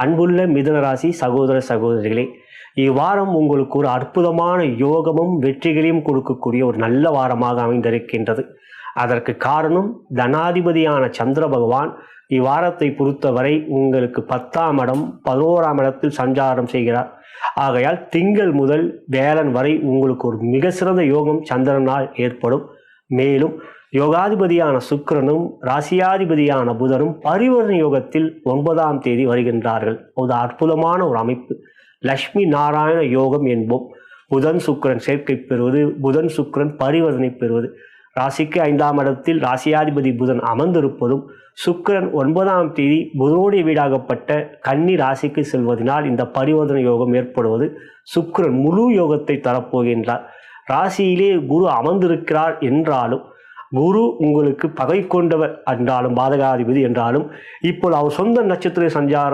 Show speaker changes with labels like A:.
A: அன்புள்ள மிதுன ராசி சகோதர சகோதரிகளே, இவ்வாரம் உங்களுக்கு ஒரு அற்புதமான யோகமும் வெற்றிகளையும் கொடுக்கக்கூடிய ஒரு நல்ல வாரமாக அமைந்திருக்கின்றது. அதற்கு காரணம் தனாதிபதியான சந்திர பகவான் இவ்வாரத்தை பொறுத்தவரை உங்களுக்கு 10ஆம் இடம் 11ஆம் இடத்தில் சஞ்சாரம் செய்கிறார். ஆகையால் திங்கள் முதல் வேலன் வரை உங்களுக்கு ஒரு மிக சிறந்த யோகம் சந்திரனால் ஏற்படும். மேலும் யோகாதிபதியான சுக்கிரனும் ராசியாதிபதியான புதனும் பரிவர்த்தனை யோகத்தில் 9ஆம் தேதி வருகின்றார்கள். ஒரு அற்புதமான ஒரு அமைப்பு, லட்சுமி நாராயண யோகம் என்போம். புதன் சுக்கிரன் சேர்க்கை பெறுவது, புதன் சுக்கிரன் பரிவர்த்தனை பெறுவது, ராசிக்கு 5ஆம் இடத்தில் ராசியாதிபதி புதன் அமர்ந்திருப்பதும், சுக்கிரன் 9ஆம் தேதி புதனுடைய வீடாகப்பட்ட கன்னி ராசிக்கு செல்வதனால் இந்த பரிவர்த்தனை யோகம் ஏற்படுவது. சுக்கிரன் முழு யோகத்தை தரப்போகின்றார். ராசியிலே குரு அமர்ந்திருக்கிறார் என்றாலும், குரு உங்களுக்கு பகை கொண்டவர் என்றாலும், பாதகாதிபதி என்றாலும், இப்போது அவர் சொந்த நட்சத்திர சஞ்சாரம்